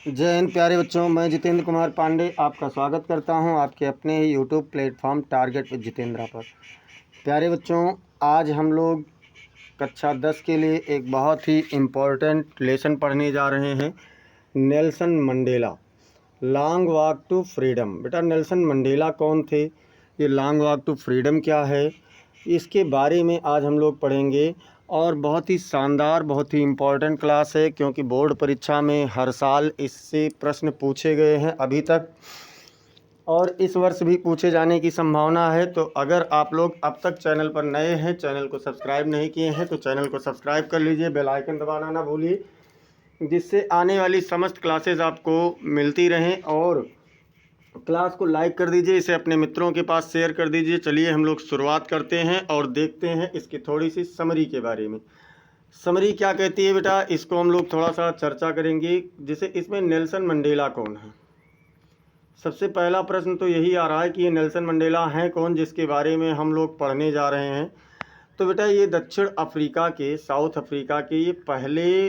जय हिंद प्यारे बच्चों, मैं जितेंद्र कुमार पांडे आपका स्वागत करता हूं आपके अपने ही YouTube platform target with Jitendra पर। प्यारे बच्चों, आज हम लोग कक्षा 10 के लिए एक बहुत ही इम्पोर्टेंट लेसन पढ़ने जा रहे हैं। Nelson Mandela, long walk to freedom. बेटा, नेल्सन मंडेला कौन थे, ये लॉन्ग वॉक टू फ्रीडम क्या है, इसके बारे में आज हम लोग पढ़ेंगे। और बहुत ही शानदार, बहुत ही इम्पोर्टेंट क्लास है, क्योंकि बोर्ड परीक्षा में हर साल इससे प्रश्न पूछे गए हैं अभी तक, और इस वर्ष भी पूछे जाने की संभावना है। तो अगर आप लोग अब तक चैनल पर नए हैं, चैनल को सब्सक्राइब नहीं किए हैं, तो चैनल को सब्सक्राइब कर लीजिए, बेल आइकन दबाना ना भूलिए, जिससे आने वाली समस्त क्लासेस आपको मिलती रहें। और क्लास को लाइक कर दीजिए, इसे अपने मित्रों के पास शेयर कर दीजिए। चलिए हम लोग शुरुआत करते हैं और देखते हैं इसकी थोड़ी सी समरी के बारे में। समरी क्या कहती है बेटा, इसको हम लोग थोड़ा सा चर्चा करेंगे। जैसे इसमें नेल्सन मंडेला कौन है, सबसे पहला प्रश्न तो यही आ रहा है कि ये नेल्सन मंडेला हैं कौन, जिसके बारे में हम लोग पढ़ने जा रहे हैं। तो बेटा, ये दक्षिण अफ्रीका के, साउथ अफ्रीका के ये पहले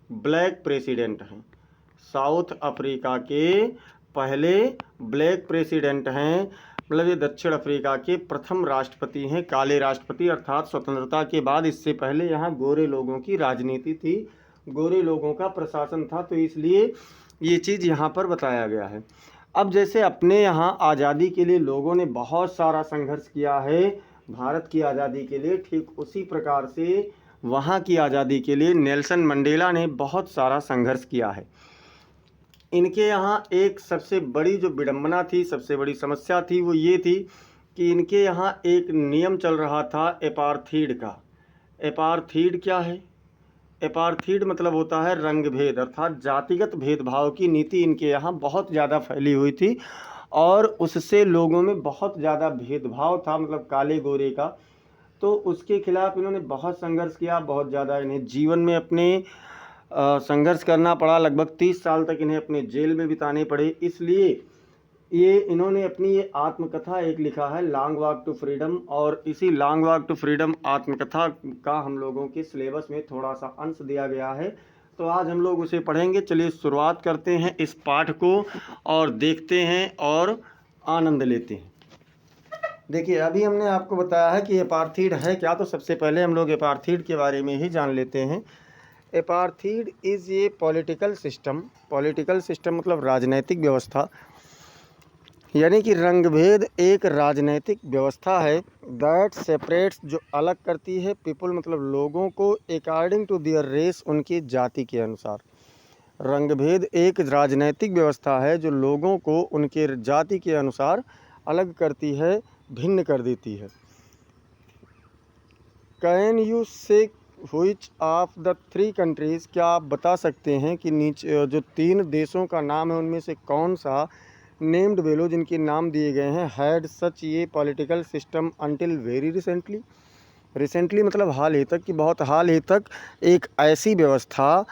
ब्लैक प्रेसिडेंट हैं। साउथ अफ्रीका के पहले ब्लैक प्रेसिडेंट हैं, मतलब ये दक्षिण अफ्रीका के प्रथम राष्ट्रपति हैं, काले राष्ट्रपति। अर्थात स्वतंत्रता के बाद इससे पहले यहाँ गोरे लोगों की राजनीति थी, गोरे लोगों का प्रशासन था, तो इसलिए ये चीज़ यहाँ पर बताया गया है। अब जैसे अपने यहाँ आज़ादी के लिए लोगों ने बहुत सारा संघर्ष किया है, भारत की आज़ादी के लिए, ठीक उसी प्रकार से वहाँ की आज़ादी के लिए नेल्सन मंडेला ने बहुत सारा संघर्ष किया है। इनके यहाँ एक सबसे बड़ी जो विडंबना थी, सबसे बड़ी समस्या थी, वो ये थी कि इनके यहाँ एक नियम चल रहा था एपार्थीड का। एपार्थीड क्या है? एपार्थीड मतलब होता है रंग भेद, अर्थात जातिगत भेदभाव की नीति इनके यहाँ बहुत ज़्यादा फैली हुई थी, और उससे लोगों में बहुत ज़्यादा भेदभाव था, मतलब काले गोरे का। तो उसके खिलाफ इन्होंने बहुत संघर्ष किया, बहुत ज़्यादा इन्हें जीवन में अपने संघर्ष करना पड़ा। लगभग 30 साल तक इन्हें अपने जेल में बिताने पड़े। इसलिए ये इन्होंने अपनी ये आत्मकथा एक लिखा है, लॉन्ग वॉक टू फ्रीडम, और इसी लॉन्ग वॉक टू फ्रीडम आत्मकथा का हम लोगों के सिलेबस में थोड़ा सा अंश दिया गया है, तो आज हम लोग उसे पढ़ेंगे। चलिए शुरुआत करते हैं इस पाठ को और देखते हैं और आनंद लेते हैं। देखिए, अभी हमने आपको बताया है कि एपार्थीड है क्या, तो सबसे पहले हम लोग एपार्थीड के बारे में ही जान लेते हैं। Apartheid is a political system, political system मतलब राजनैतिक व्यवस्था, यानी कि रंगभेद एक राजनैतिक व्यवस्था है। दैट सेपरेट्स, जो अलग करती है, पीपल मतलब लोगों को, अकॉर्डिंग टू देयर रेस, उनकी जाति के अनुसार। रंगभेद एक राजनैतिक व्यवस्था है जो लोगों को उनके जाति के अनुसार अलग करती है, भिन्न कर देती है। कैन यू से व्हिच ऑफ द 3 कंट्रीज़, क्या आप बता सकते हैं कि नीचे जो 3 देशों का नाम है उनमें से कौन सा, नेम्ड बेलो जिनके नाम दिए गए हैं, हैड सच ये political system until very recently. Recently मतलब हाल ही तक, कि बहुत हाल ही तक एक ऐसी व्यवस्था,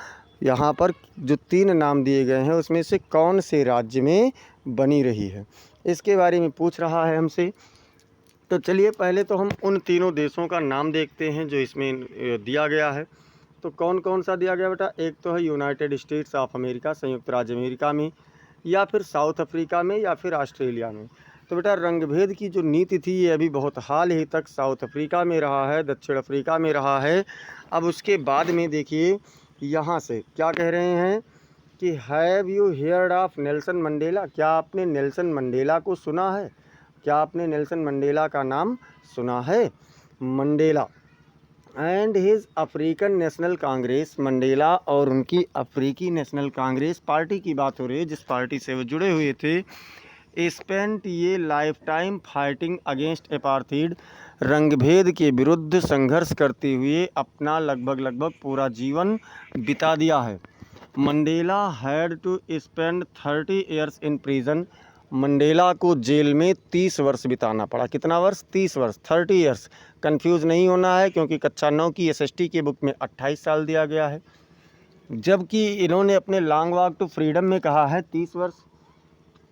यहाँ पर जो 3 नाम दिए गए हैं उसमें से कौन से राज्य में बनी रही है, इसके बारे में पूछ रहा है हमसे। तो चलिए पहले तो हम उन तीनों देशों का नाम देखते हैं जो इसमें दिया गया है। तो कौन कौन सा दिया गया बेटा, एक तो है यूनाइटेड स्टेट्स ऑफ अमेरिका, संयुक्त राज्य अमेरिका में, या फिर साउथ अफ्रीका में, या फिर ऑस्ट्रेलिया में। तो बेटा, रंगभेद की जो नीति थी ये अभी बहुत हाल ही तक साउथ अफ्रीका में रहा है, दक्षिण अफ्रीका में रहा है। अब उसके बाद में देखिए यहाँ से क्या कह रहे हैं कि have you heard of Nelson Mandela, क्या आपने नेल्सन मंडेला को सुना है, क्या आपने नेल्सन मंडेला का नाम सुना है। Mandela and his African national Congress, Mandela और उनकी अफ्रीकी नेशनल कांग्रेस पार्टी की बात हो रही है, जिस पार्टी से वो जुड़े हुए थे। स्पेंट ये लाइफ टाइम फाइटिंग अगेंस्ट एपार्थीड, रंगभेद के विरुद्ध संघर्ष करते हुए अपना लगभग पूरा जीवन बिता दिया है। Mandela had to spend 30 years in prison, Mandela को जेल में 30 वर्ष बिताना पड़ा। कितना वर्ष? 30 वर्ष, 30 ईयर्स। कंफ्यूज नहीं होना है, क्योंकि कक्षा 9 की एसएसटी के बुक में 28 साल दिया गया है, जबकि इन्होंने अपने लॉन्ग वॉक टू फ्रीडम में कहा है 30 वर्ष।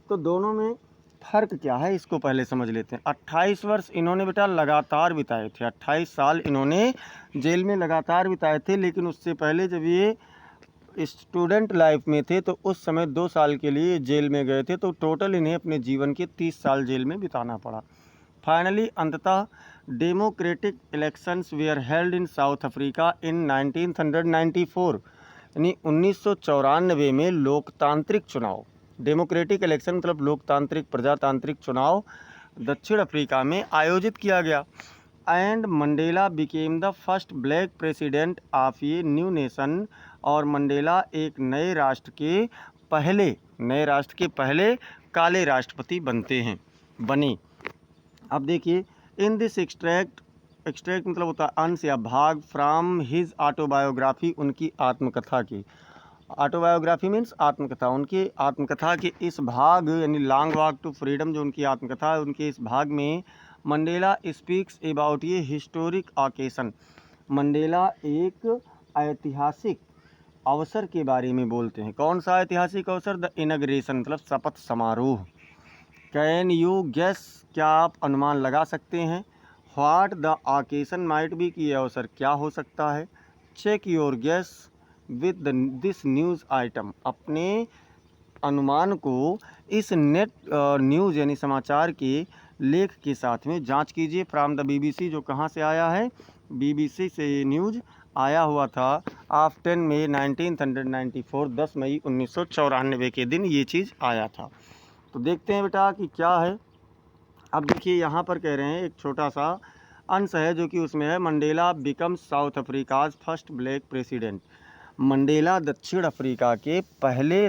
तो दोनों में फ़र्क क्या है, इसको पहले समझ लेते हैं। 28 वर्ष इन्होंने बेटा लगातार बिताए थे, 28 साल इन्होंने जेल में लगातार बिताए थे, लेकिन उससे पहले जब ये स्टूडेंट लाइफ में थे तो उस समय 2 साल के लिए जेल में गए थे, तो टोटल इन्हें अपने जीवन के 30 साल जेल में बिताना पड़ा। फाइनली अंततः democratic elections where held in south Africa in 1994, यानी 1994 में लोकतांत्रिक चुनाव, डेमोक्रेटिक इलेक्शन मतलब लोकतांत्रिक प्रजातांत्रिक चुनाव दक्षिण अफ्रीका में आयोजित किया गया। And Mandela became the first black president of a new nation, और मंडेला एक नए राष्ट्र के पहले काले राष्ट्रपति बने। अब देखिए, इन दिस एक्सट्रैक्ट मतलब होता है अंश या भाग, फ्रॉम हिज ऑटोबायोग्राफी, उनकी आत्मकथा की। ऑटोबायोग्राफी मीन्स आत्मकथा, उनकी आत्मकथा के इस भाग यानी लॉन्ग वॉक टू फ्रीडम जो उनकी आत्मकथा है, उनके इस भाग में मंडेला स्पीक्स अबाउट ये हिस्टोरिक ओकेशन, मंडेला एक ऐतिहासिक अवसर के बारे में बोलते हैं। कौन सा ऐतिहासिक अवसर? द इनॉग्रेशन मतलब शपथ समारोह। कैन यू गेस, क्या आप अनुमान लगा सकते हैं? What the occasion might be, कि यह अवसर क्या हो सकता है? Check your guess with this news item, अपने अनुमान को इस नेट न्यूज़ यानी समाचार के लेख के साथ में जांच कीजिए। फ्रॉम द BBC, जो कहाँ से आया है? BBC से ये न्यूज़ आया हुआ था ऑफ 10 मई 1994, 10 मई 1994 के दिन ये चीज़ आया था। तो देखते हैं बेटा कि क्या है। अब देखिए यहाँ पर कह रहे हैं एक छोटा सा अंश है जो कि उसमें है, Mandela become South Africa's first black president, Mandela दक्षिण अफ्रीका के पहले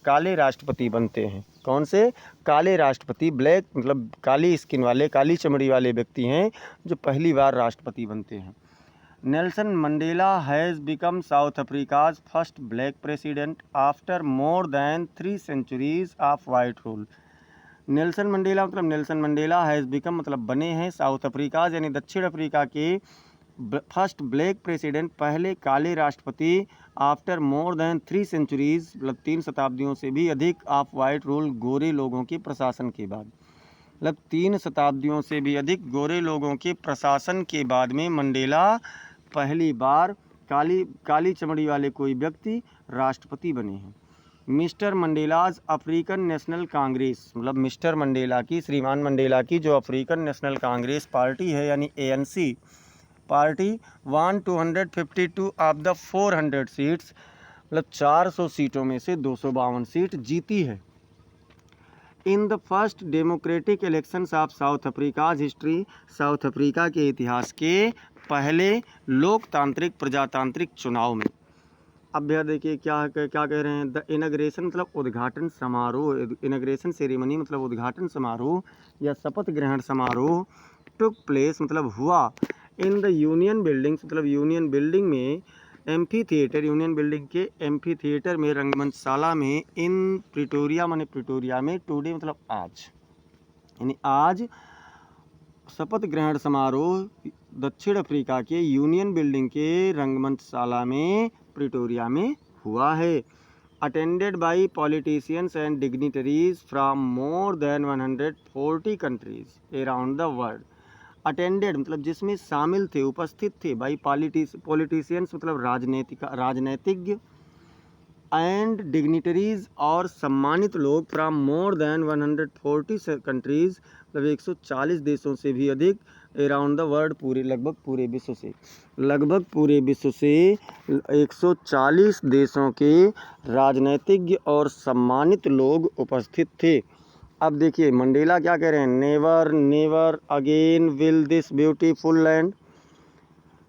काले राष्ट्रपति बनते हैं। कौन से? काले राष्ट्रपति। ब्लैक मतलब काली स्किन वाले, काली चमड़ी वाले व्यक्ति हैं जो पहली बार राष्ट्रपति बनते हैं। Nelson Mandela has become South Africa's first black president after more than 3 centuries of white rule. Nelson Mandela मतलब नेल्सन मंडेला हैज़ बिकम मतलब बने हैं, साउथ अफ्रीका यानी दक्षिण अफ्रीका के फर्स्ट ब्लैक प्रेसिडेंट पहले काले राष्ट्रपति, आफ्टर मोर देन 3 सेंचुरीज मतलब 3 शताब्दियों से भी अधिक ऑफ वाइट रूल, गोरे लोगों के प्रशासन के बाद, मतलब 3 शताब्दियों से भी अधिक गोरे लोगों के प्रशासन के बाद में मंडेला पहली बार काली चमड़ी वाले कोई व्यक्ति राष्ट्रपति बने हैं। Mister Mandela's African national Congress मतलब मिस्टर मंडेला की, श्रीमान मंडेला की जो अफ्रीकन नेशनल कांग्रेस पार्टी है यानी ANC party, 252 of the 400 seats मतलब 400 सीटों में से 252 सीट जीती है। इन the first democratic elections of south Africa's history, south Africa के इतिहास के पहले लोकतांत्रिक प्रजातांत्रिक चुनाव में। अब भैया देखिए क्या कह रहे हैं, द इनॉग्रेशन मतलब उद्घाटन समारोह, इनॉग्रेशन सेरेमनी मतलब उद्घाटन समारोह या शपथ ग्रहण समारोह, टुक प्लेस मतलब हुआ, इन द यूनियन बिल्डिंग्स मतलब यूनियन बिल्डिंग में, एम्फी थिएटर यूनियन बिल्डिंग के एम्फी थिएटर में, रंगमंचशाला में, इन प्रिटोरिया माने प्रिटोरिया में, टुडे मतलब आज, यानी आज शपथ ग्रहण समारोह दक्षिण अफ्रीका के यूनियन बिल्डिंग के रंगमंचशाला में प्रिटोरिया में हुआ है। Attended by politicians and dignitaries from more than 140 countries around the world. Attended मतलब जिसमें शामिल थे, उपस्थित थे, बाई पॉलिटिशियंस मतलब राजनीतिज्ञ, एंड डिग्निटरीज और सम्मानित लोग, फ्रॉम मोर देन 140 कंट्रीज मतलब 140 देशों से भी अधिक, अराउंड द वर्ल्ड लगभग पूरे विश्व से 140 देशों के राजनीतिज्ञ और सम्मानित लोग उपस्थित थे। अब देखिए मंडेला क्या कह रहे हैं, never again will this beautiful land,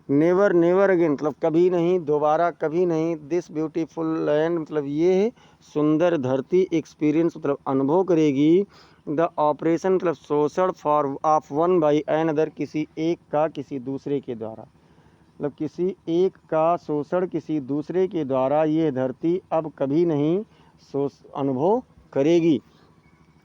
never again मतलब कभी नहीं, दोबारा कभी नहीं, दिस ब्यूटीफुल लैंड मतलब ये सुंदर धरती, एक्सपीरियंस मतलब अनुभव करेगी, द ऑपरेशन मतलब शोषण for of one by another, किसी एक का किसी दूसरे के द्वारा, मतलब किसी एक का शोषण किसी दूसरे के द्वारा ये धरती अब कभी नहीं अनुभव करेगी।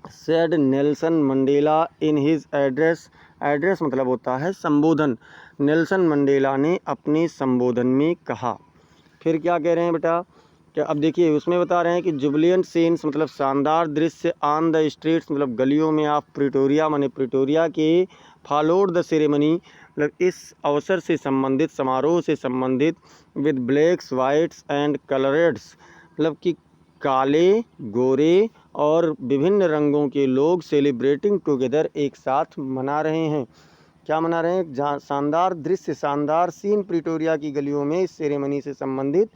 Said Nelson Mandela in his address मतलब होता है संबोधन, नेल्सन मंडेला ने अपने संबोधन में कहा। फिर क्या कह रहे हैं बेटा, क्या अब देखिए उसमें बता रहे हैं कि जुबिलियंट सीन्स मतलब शानदार दृश्य, ऑन द स्ट्रीट्स मतलब गलियों में, ऑफ प्रिटोरिया माने प्रिटोरिया के, फॉलोड द सेरेमनी मतलब इस अवसर से संबंधित, समारोह से संबंधित विद ब्लैक्स वाइट्स एंड कलरेड्स, मतलब कि काले, गोरे और विभिन्न रंगों के लोग सेलिब्रेटिंग टुगेदर, एक साथ मना रहे हैं। क्या मना रहे हैं? जहाँ शानदार दृश्य, शानदार सीन प्रिटोरिया की गलियों में इस सेरेमनी से संबंधित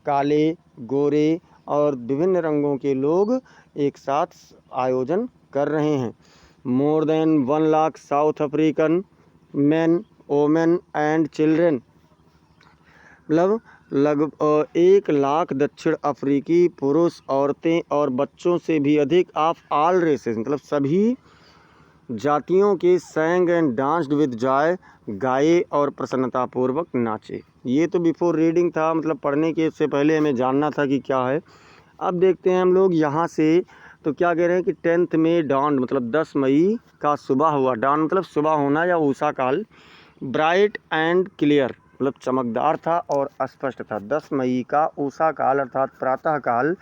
काले, गोरे और विभिन्न रंगों के लोग एक साथ आयोजन कर रहे हैं। More than 1 lakh south African man, women and children, मतलब लगभग 1 लाख दक्षिण अफ्रीकी पुरुष, औरतें और बच्चों से भी अधिक ऑफ ऑल रेसेस, मतलब सभी जातियों के सैंग एंड डांस्ड विद जॉय, गाए और प्रसन्नतापूर्वक नाचे। ये तो बिफोर रीडिंग था, मतलब पढ़ने के इससे पहले हमें जानना था कि क्या है। अब देखते हैं हम लोग यहाँ से, तो क्या कह रहे हैं कि 10 मई डॉन, मतलब 10 मई का सुबह हुआ। डॉन मतलब सुबह होना या उषा काल। ब्राइट एंड क्लियर, मतलब चमकदार था और स्पष्ट था। 10 मई का उषा काल अर्थात प्रातः काल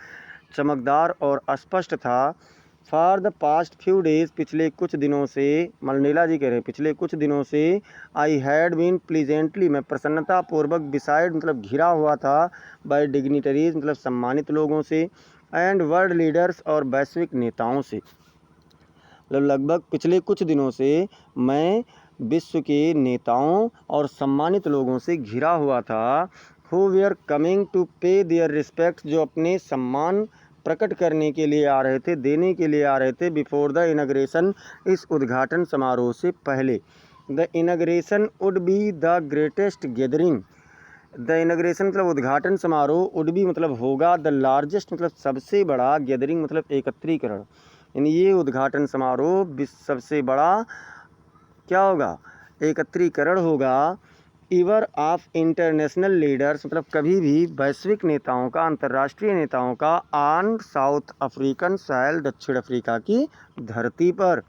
चमकदार और स्पष्ट था। For the past few days, पिछले कुछ दिनों से, मंडेला जी कह रहे हैं पिछले कुछ दिनों से, आई हैड बीन प्लीजेंटली, मैं प्रसन्नतापूर्वक, बिसाइड मतलब घिरा हुआ था, बाय डिग्निटरीज मतलब सम्मानित लोगों से, एंड वर्ल्ड लीडर्स और वैश्विक नेताओं से, मतलब लगभग पिछले कुछ दिनों से मैं विश्व के नेताओं और सम्मानित लोगों से घिरा हुआ था। हु वीआर कमिंग टू पे देयर रिस्पेक्ट, जो अपने सम्मान प्रकट करने के लिए आ रहे थे, देने के लिए आ रहे थे। बिफोर द इनॉग्रेशन, इस उद्घाटन समारोह से पहले। The inauguration would be the greatest gathering, the inauguration मतलब उद्घाटन समारोह, वुड बी मतलब होगा, द लार्जेस्ट मतलब सबसे बड़ा, गैदरिंग मतलब एकत्रीकरण, यानी ये उद्घाटन समारोह सबसे बड़ा क्या होगा? एकत्रीकरण होगा। ईवर ऑफ इंटरनेशनल लीडर्स, मतलब कभी भी वैश्विक नेताओं का, अंतर्राष्ट्रीय नेताओं का, ऑन साउथ अफ्रीकन सॉइल, दक्षिण अफ्रीका की धरती पर।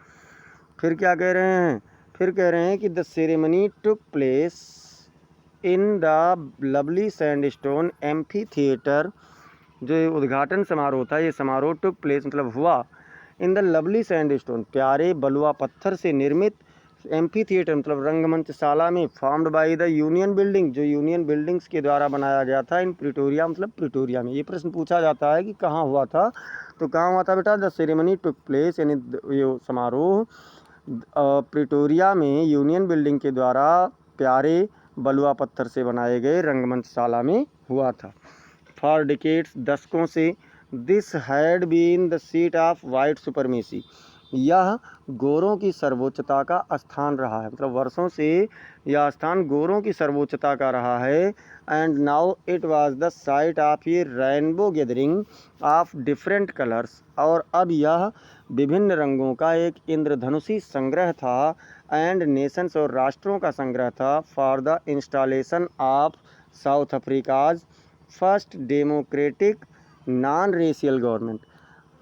फिर क्या कह रहे हैं? फिर कह रहे हैं कि the ceremony took place in the lovely sandstone amphi theatre, जो ये उद्घाटन समारोह था, ये समारोह टुक प्लेस मतलब हुआ, इन द लवली सैंडस्टोन, प्यारे बलुआ पत्थर से निर्मित, एम्फी थिएटर मतलब रंगमंचशाला में, formed by the union building, जो यूनियन बिल्डिंग्स के द्वारा बनाया गया था, इन प्रिटोरिया मतलब प्रिटोरिया में। ये प्रश्न पूछा जाता है कि कहाँ हुआ था, तो कहाँ हुआ था बेटा? द सेरेमनी टुक प्लेस, यानी ये समारोह प्रिटोरिया में यूनियन बिल्डिंग के द्वारा प्यारे बलुआ पत्थर से बनाए गए रंगमंचशाला में हुआ था। फॉर डिकेड्स, दशकों से, this had been the seat of white supremacy, यह गोरों की सर्वोच्चता का स्थान रहा है, मतलब वर्षों से यह स्थान गोरों की सर्वोच्चता का रहा है। And now it was the site of A rainbow gathering of different colours, और अब यह विभिन्न रंगों का एक इंद्रधनुषी संग्रह था, एंड नेशंस और राष्ट्रों का संग्रह था, for the installation of south Africa's first democratic non racial government,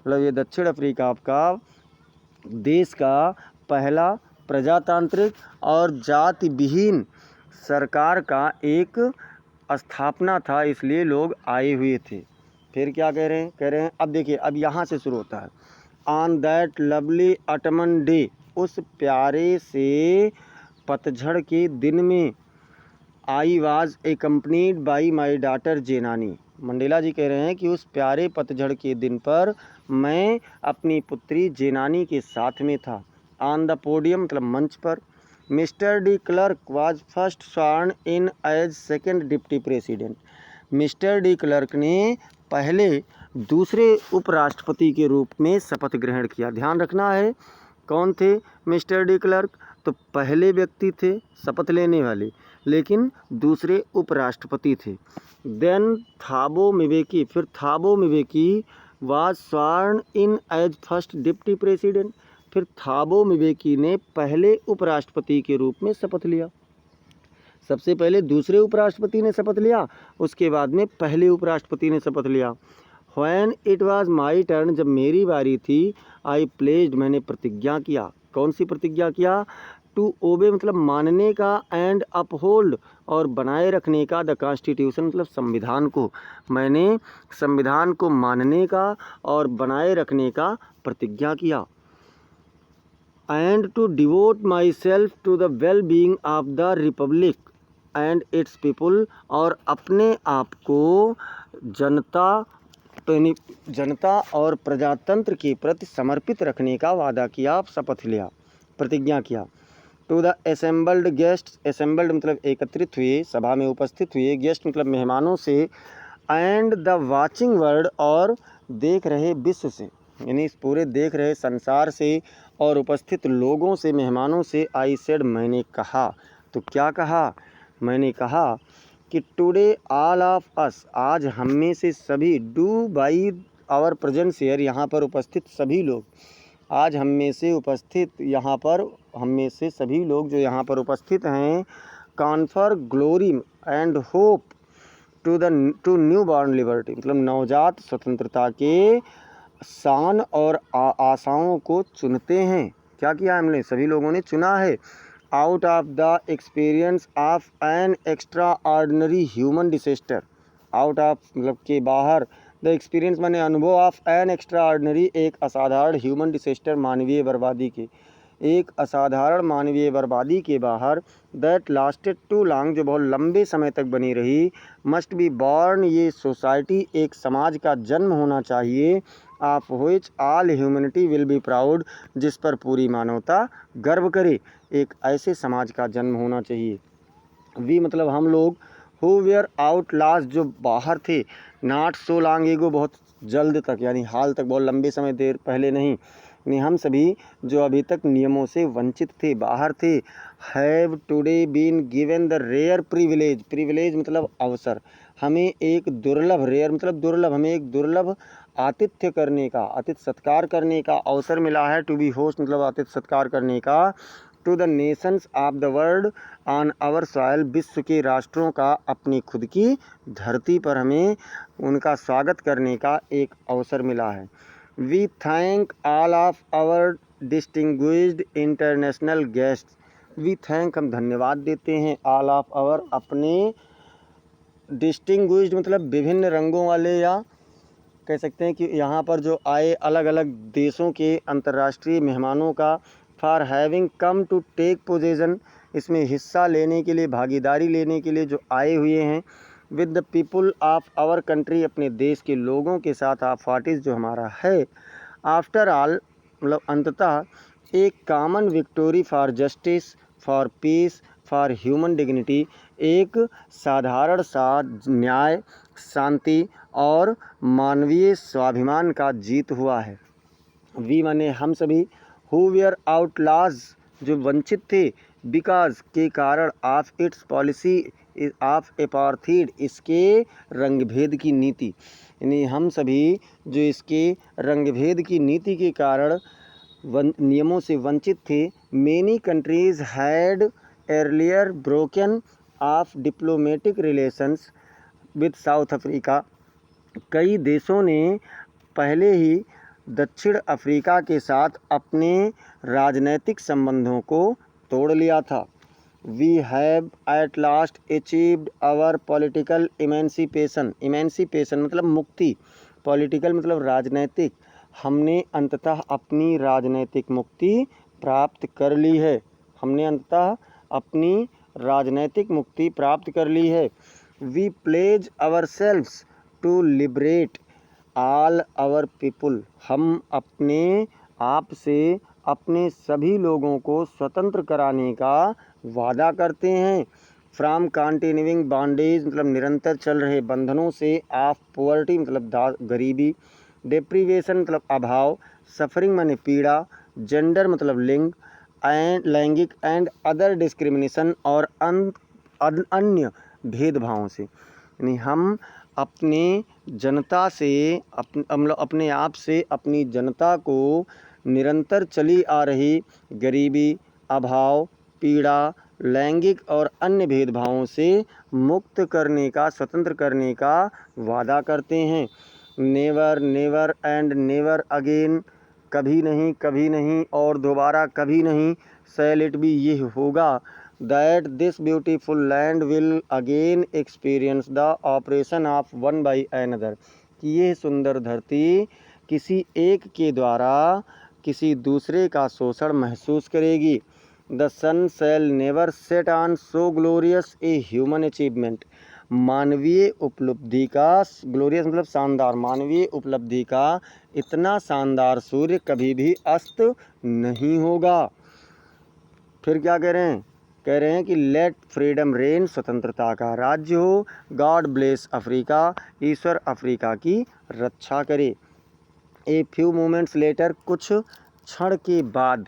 मतलब ये दक्षिण अफ्रीका का देश का पहला प्रजातांत्रिक और जाति विहीन सरकार का एक स्थापना था, इसलिए लोग आए हुए थे। फिर क्या कह रहे हैं? कह रहे हैं, अब देखिए, अब यहाँ से शुरू होता है। On that lovely autumn day, उस प्यारे से पतझड़ के दिन में, I was accompanied by my daughter Zenani, Mandela ji कह रहे हैं कि उस प्यारे पतझड़ के दिन पर मैं अपनी पुत्री जेनानी के साथ में था। ऑन द पोडियम मतलब मंच पर, mister de Klerk was first sworn in as second deputy president, mister de Klerk ने पहले दूसरे उपराष्ट्रपति के रूप में शपथ ग्रहण किया। ध्यान रखना है, कौन थे मिस्टर डी क्लर्क? तो पहले व्यक्ति थे शपथ लेने वाले, लेकिन दूसरे उपराष्ट्रपति थे। देन थाबो मिबेकी, फिर Thabo Mbeki was sworn in as first deputy president, फिर थाबो मिबेकी ने पहले उपराष्ट्रपति के रूप में शपथ लिया। सबसे पहले दूसरे उपराष्ट्रपति ने शपथ लिया, उसके बाद में पहले उपराष्ट्रपति ने शपथ लिया। When it was my turn, जब मेरी बारी थी, आई प्लेज्ड, मैंने प्रतिज्ञा किया। कौन सी प्रतिज्ञा किया? टू ओबे मतलब मानने का, एंड अपहोल्ड और बनाए रखने का, द कॉन्स्टिट्यूशन मतलब संविधान को, मैंने संविधान को मानने का और बनाए रखने का प्रतिज्ञा किया। And to devote myself to the well being of the republic and its people, और अपने आप को जनता और प्रजातंत्र के प्रति समर्पित रखने का वादा किया, शपथ लिया, प्रतिज्ञा किया। To the assembled guest, assembled मतलब एकत्रित हुए, सभा में उपस्थित हुए, गेस्ट मतलब मेहमानों से, एंड द वाचिंग वर्ल्ड और देख रहे विश्व से, यानी इस पूरे देख रहे संसार से और उपस्थित लोगों से, मेहमानों से, आई सेड मैंने कहा। तो क्या कहा? मैंने कहा कि टुडे ऑल ऑफ अस, आज हम में से सभी, do by our presence here, यहाँ पर उपस्थित सभी लोग, आज हम में से उपस्थित यहाँ पर, हम में से सभी लोग जो यहाँ पर उपस्थित हैं, confer glory and hope to newborn liberty, मतलब नवजात स्वतंत्रता के शान और आशाओं को चुनते हैं। क्या किया हमने? सभी लोगों ने चुना है। Out of the experience of an extra ordinary human disaster, out of मतलब के बाहर, द एक्सपीरियंस माने अनुभव, ऑफ एन एक्स्ट्रा ऑर्डिनरी एक असाधारण, ह्यूमन डिसेस्टर मानवीय बर्बादी के, एक असाधारण मानवीय बर्बादी के बाहर, दैट लास्टेड टू लॉन्ग, जो बहुत लंबे समय तक बनी रही, मस्ट बी बॉर्न, ये सोसाइटी एक समाज का जन्म होना चाहिए, of which all humanity will be proud, जिस पर पूरी मानवता गर्व करे, एक ऐसे समाज का जन्म होना चाहिए। वी मतलब हम लोग, हु वेयर आउट लास्ट, जो बाहर थे, नॉट सो लॉन्ग एगो, बहुत जल्द तक, यानी हाल तक, बहुत लंबे समय देर पहले नहीं, हम सभी जो अभी तक नियमों से वंचित थे, बाहर थे, have today been given the rare privilege, privilege मतलब अवसर, हमें एक दुर्लभ, रेयर मतलब दुर्लभ, हमें एक दुर्लभ आतिथ्य करने का, आतिथ्य सत्कार करने का अवसर मिला है। टू बी होस्ट मतलब आतिथ्य सत्कार करने का। To the nations of the world on our soil, विश्व के राष्ट्रों का अपनी खुद की धरती पर हमें उनका स्वागत करने का एक अवसर मिला है। We thank all of our distinguished international guest, we thank हम धन्यवाद देते हैं, ऑल ऑफ आवर अपने, डिस्टिंग्विश्ड मतलब विभिन्न रंगों वाले, या कह सकते हैं कि यहाँ पर जो आए अलग अलग देशों के अंतर्राष्ट्रीय मेहमानों का, for having come to take possession, इसमें हिस्सा लेने के लिए, भागीदारी लेने के लिए जो आए हुए हैं, with the people of our country, अपने देश के लोगों के साथ, ऑफ व्हाट इज़ जो हमारा है, आफ्टर ऑल मतलब अंततः, एक common victory for justice, for piece, for human dignity, एक साधारण सा न्याय, शांति और मानवीय स्वाभिमान का जीत हुआ है। वी माने हम सभी, हु वेयर आउटलाज जो वंचित थे, बिकॉज के कारण, ऑफ इट्स पॉलिसी ऑफ एपार्थीड इसके रंगभेद की नीति, यानी हम सभी जो इसके रंगभेद की नीति के कारण नियमों से वंचित थे। Many countries had earlier broken of diplomatic relations with south Africa, कई देशों ने पहले ही दक्षिण अफ्रीका के साथ अपने राजनैतिक संबंधों को तोड़ लिया था। We have at last achieved our political emancipation, emancipation मतलब मुक्ति, पॉलिटिकल मतलब राजनैतिक, हमने अंततः अपनी राजनैतिक मुक्ति प्राप्त कर ली है, हमने अंततः अपनी राजनैतिक मुक्ति प्राप्त कर ली है। We pledge ourselves to liberate all our people, हम अपने आप से अपने सभी लोगों को स्वतंत्र कराने का वादा करते हैं। फ्रॉम कंटिन्यूइंग बॉन्डेज मतलब निरंतर चल रहे बंधनों से, ऑफ पॉवर्टी मतलब गरीबी, डिप्रीवेशन मतलब अभाव, सफरिंग माने पीड़ा, जेंडर मतलब लिंग एंड लैंगिक, एंड अदर डिस्क्रिमिनेशन और अन्य भेदभावों से, यानी हम अपने जनता से अपने आप से अपनी जनता को निरंतर चली आ रही गरीबी, अभाव, पीड़ा, लैंगिक और अन्य भेदभावों से मुक्त करने का, स्वतंत्र करने का वादा करते हैं। Never never and never again, कभी नहीं और दोबारा कभी नहीं, शैल इट बी ये होगा, that this beautiful land will again experience the operation of one by another, कि यह सुंदर धरती किसी एक के द्वारा किसी दूसरे का शोषण महसूस करेगी। The sun shall never set on so glorious a human achievement. मानवीय उपलब्धि का, ग्लोरियस मतलब शानदार, मानवीय उपलब्धि का इतना शानदार सूर्य कभी भी अस्त नहीं होगा। फिर क्या कह रहे हैं? कह रहे हैं कि लेट फ्रीडम रेन, स्वतंत्रता का राज्य हो। गॉड ब्लेस अफ्रीका, ईश्वर अफ्रीका की रक्षा करे। ए फ्यू मोमेंट्स लेटर, कुछ क्षण के बाद,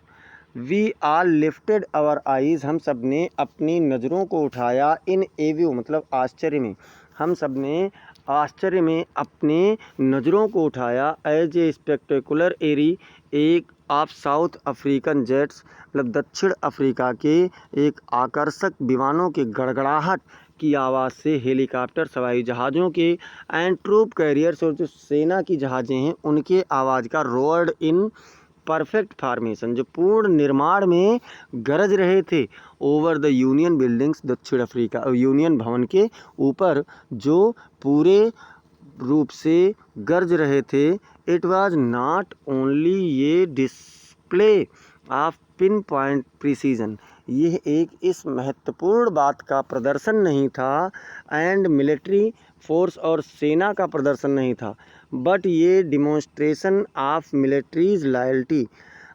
we all lifted our eyes, हम सब ने अपनी नज़रों को उठाया। इन एव्यू मतलब आश्चर्य में, हम सब ने आश्चर्य में अपने नज़रों को उठाया। एज ए स्पेक्टेकुलर एरी, एक ऑफ साउथ अफ्रीकन जेट्स मतलब दक्षिण अफ्रीका के एक आकर्षक विमानों के गड़गड़ाहट की आवाज़ से, हेलीकॉप्टर, हवाई जहाज़ों के एंड ट्रूप कैरियर्स, और जो सेना की जहाज़ें हैं उनके आवाज़ का, रोअर्ड इन परफेक्ट फॉर्मेशन, जो पूर्ण निर्माण में गरज रहे थे। ओवर द यूनियन बिल्डिंग्स, दक्षिण अफ्रीका यूनियन भवन के ऊपर जो पूरे रूप से गरज रहे थे। इट वाज नॉट ओनली ये display of pin point precision, यह एक इस महत्वपूर्ण बात का प्रदर्शन नहीं था, एंड मिलिट्री फोर्स और सेना का प्रदर्शन नहीं था, बट ये demonstration of militaries loyalty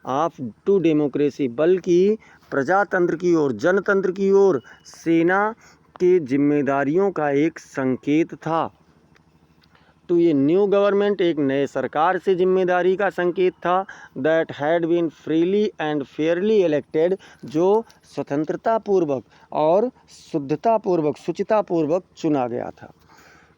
of to democracy, बल्कि प्रजातंत्र की ओर, जनतंत्र की ओर सेना के जिम्मेदारियों का एक संकेत था। तो ये न्यू गवर्नमेंट, एक नए सरकार से जिम्मेदारी का संकेत था। That had been freely and fairly elected, जो स्वतंत्रता पूर्वक और शुद्धता पूर्वक, शुचिता पूर्वक चुना गया था।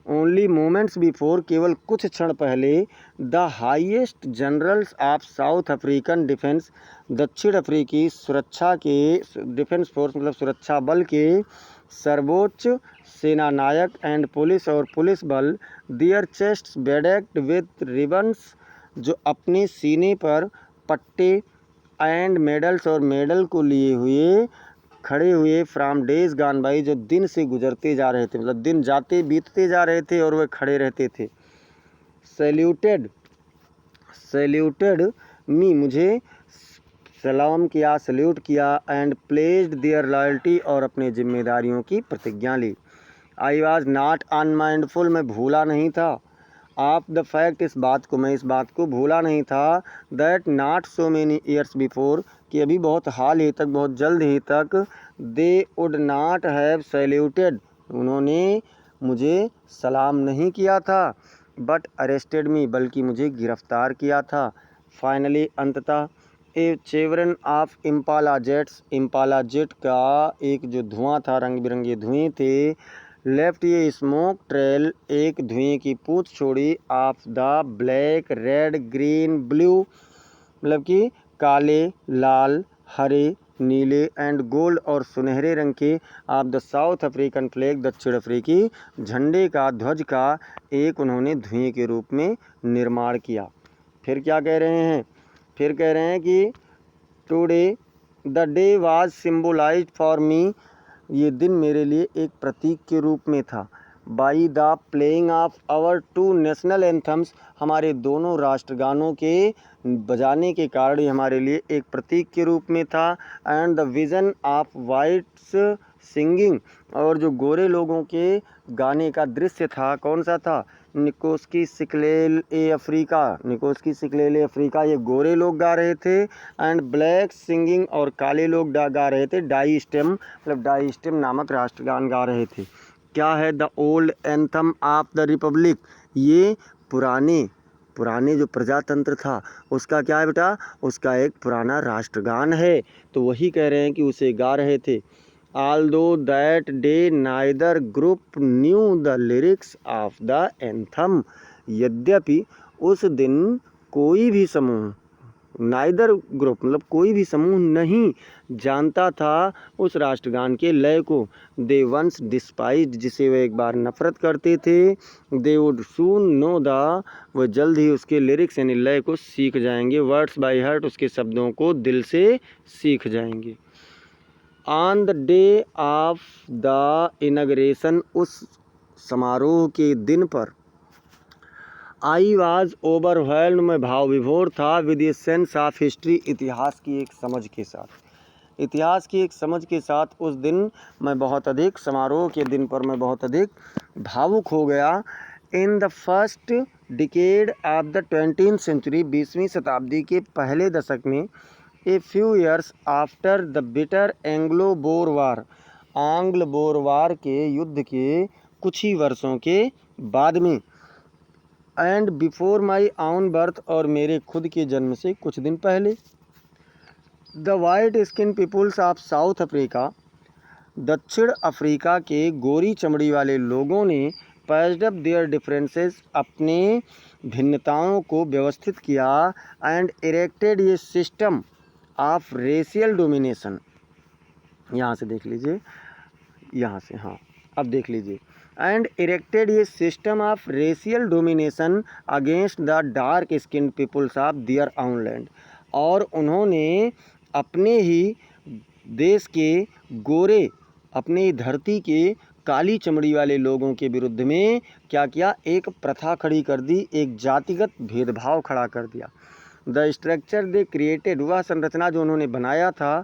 ओनली मोमेंट्स बिफोर, केवल कुछ क्षण पहले, the highest generals of south African defence, दक्षिण अफ्रीकी सुरक्षा के, डिफेंस फोर्स मतलब सुरक्षा बल के सर्वोच्च सेना नायक एंड पुलिस और पुलिस बल, दियर चेस्ट्स बेडेक्ड विद रिबन्स, जो अपने सीने पर पट्टे एंड मेडल्स और मेडल को लिए हुए खड़े हुए, फ्राम डेज गॉन बाई, जो दिन से गुजरते जा रहे थे, मतलब दिन जाते बीतते जा रहे थे और वे खड़े रहते थे। सैल्यूटेड मी, मुझे सलाम किया, सल्यूट किया। एंड प्लेज्ड देयर लॉयल्टी, और अपने जिम्मेदारियों की प्रतिज्ञा ली। आई वॉज नॉट अनमाइंडफुल, मैं भूला नहीं था। ऑफ द फैक्ट, इस बात को भूला नहीं था। That not so many years before, कि अभी बहुत हाल ही तक, बहुत जल्द ही तक, they would not have saluted, उन्होंने मुझे सलाम नहीं किया था। बट अरेस्टेड मी, बल्कि मुझे गिरफ्तार किया था। फाइनली, अंततः, a chevron of Impala jets, Impala jet का एक जो धुआं था, रंग बिरंगे धुएँ थे, लेफ्ट ये स्मोक ट्रेल, एक धुएं की पूंछ छोड़ी, of the black red green blue, मतलब कि काले, लाल, हरे, नीले एंड गोल्ड, और सुनहरे रंग के, of the south African flag, दक्षिण अफ्रीकी झंडे का, ध्वज का एक उन्होंने धुएं के रूप में निर्माण किया। फिर क्या कह रहे हैं? फिर कह रहे हैं कि today the day was symbolised for me, ये दिन मेरे लिए एक प्रतीक के रूप में था। By the playing of our two national anthems, हमारे दोनों राष्ट्रगानों के बजाने के कारण ये हमारे लिए एक प्रतीक के रूप में था। And the vision of whites singing, और जो गोरे लोगों के गाने का दृश्य था, कौन सा था? निकोस्की सिकलेल ए अफ्रीका, निकोस्की सिकलेल ए अफ्रीका, ये गोरे लोग गा रहे थे। एंड ब्लैक सिंगिंग, और काले लोग गा रहे थे डाई स्टेम, मतलब डाई स्टेम नामक राष्ट्रगान गा रहे थे। क्या है? The old anthem of the Republic, ये पुराने जो प्रजातंत्र था उसका क्या है बेटा? उसका एक पुराना राष्ट्रगान है। तो वही कह रहे हैं कि उसे गा रहे थे। Although that day neither group knew the lyrics of the anthem, यद्यपि उस दिन कोई भी समूह, नाइदर ग्रुप मतलब कोई भी समूह नहीं जानता था उस राष्ट्रगान के लय को। दे वंस डिस्पाइज्ड, जिसे वे एक बार नफरत करते थे। They would soon know the, वह जल्द ही उसके लिरिक्स यानी लय को सीख जाएंगे। वर्ड्स बाय हार्ट, उसके शब्दों को दिल से सीख जाएंगे। On the day of the inauguration, उस समारोह के दिन पर, आई वॉज ओवरवेल्ड, मैं भाव विभोर था with a sense of history, इतिहास की एक समझ के साथ। इतिहास की एक समझ के साथ उस दिन मैं बहुत अधिक, समारोह के दिन पर मैं बहुत अधिक भावुक हो गया। In the first decade of the 20th century, 20वीं शताब्दी के पहले दशक में, a few years after the bitter Anglo Boer war, आंग्ल बोर वार के युद्ध के कुछ ही वर्षों के बाद में, and before my own birth, और मेरे खुद के जन्म से कुछ दिन पहले, the white skin peoples of South Africa, दक्षिण अफ्रीका के गोरी चमड़ी वाले लोगों ने पैच्ड अप देयर डिफरेंसेस, अपने भिन्नताओं को व्यवस्थित किया, एंड इरेक्टेड ये सिस्टम ऑफ रेशियल डोमिनेशन, यहाँ से देख लीजिए, यहाँ से, हाँ अब देख लीजिए, एंड इरेक्टेड ये system of racial domination against the dark skin peoples of their own land, और उन्होंने अपने ही देश के गोरे, अपनी धरती के काली चमड़ी वाले लोगों के विरुद्ध में क्या किया, एक प्रथा खड़ी कर दी, एक जातिगत भेदभाव खड़ा कर दिया। द स्ट्रक्चर दे क्रिएटेड, वह संरचना जो उन्होंने बनाया था,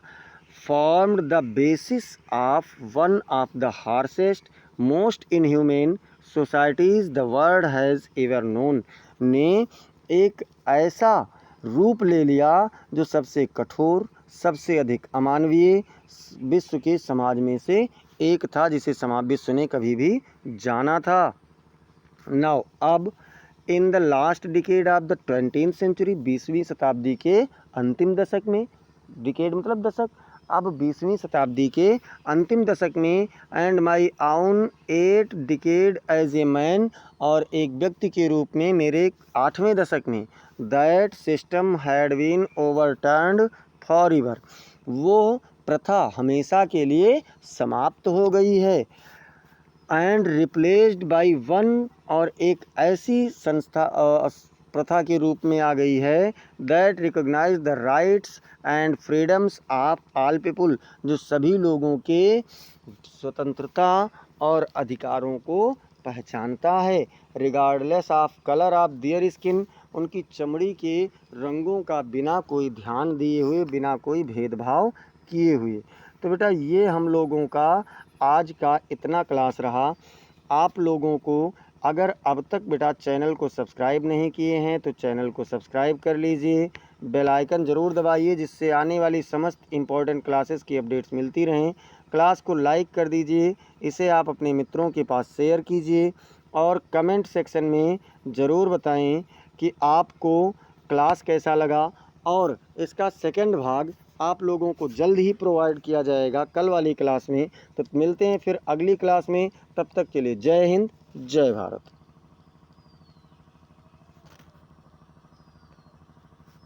formed the basis of one of the harshest most inhumane societies the world has ever known, ने एक ऐसा रूप ले लिया जो सबसे कठोर, सबसे अधिक अमानवीय विश्व के समाज में से एक था, जिसे विश्व ने कभी भी जाना था। नाउ अब in the last decade of the 20th century, 20वीं शताब्दी के अंतिम दशक में, डिकेड मतलब दशक, अब 20वीं शताब्दी के अंतिम दशक में, एंड माई आउन 8th decade as a man, और एक व्यक्ति के रूप में मेरे 8वें दशक में, that system had been overturned for ever, वो प्रथा हमेशा के लिए समाप्त हो गई है, एंड रिप्लेस्ड बाई वन, और एक ऐसी संस्था प्रथा के रूप में आ गई है, that recognise the rights and freedoms of all people, जो सभी लोगों के स्वतंत्रता और अधिकारों को पहचानता है, regardless of colour of their skin, उनकी चमड़ी के रंगों का बिना कोई ध्यान दिए हुए, बिना कोई भेदभाव किए हुए। तो बेटा ये हम लोगों का आज का इतना क्लास रहा। आप लोगों को अगर अब तक बेटा चैनल को सब्सक्राइब नहीं किए हैं तो चैनल को सब्सक्राइब कर लीजिए, बेल आइकन ज़रूर दबाइए, जिससे आने वाली समस्त इम्पोर्टेंट क्लासेस की अपडेट्स मिलती रहें। क्लास को लाइक कर दीजिए, इसे आप अपने मित्रों के पास शेयर कीजिए, और कमेंट सेक्शन में ज़रूर बताएं कि आपको क्लास कैसा लगा, और इसका सेकंड भाग आप लोगों को जल्द ही प्रोवाइड किया जाएगा कल वाली क्लास में। तो मिलते हैं फिर अगली क्लास में, तब तक के लिए जय हिंद, जय भारत।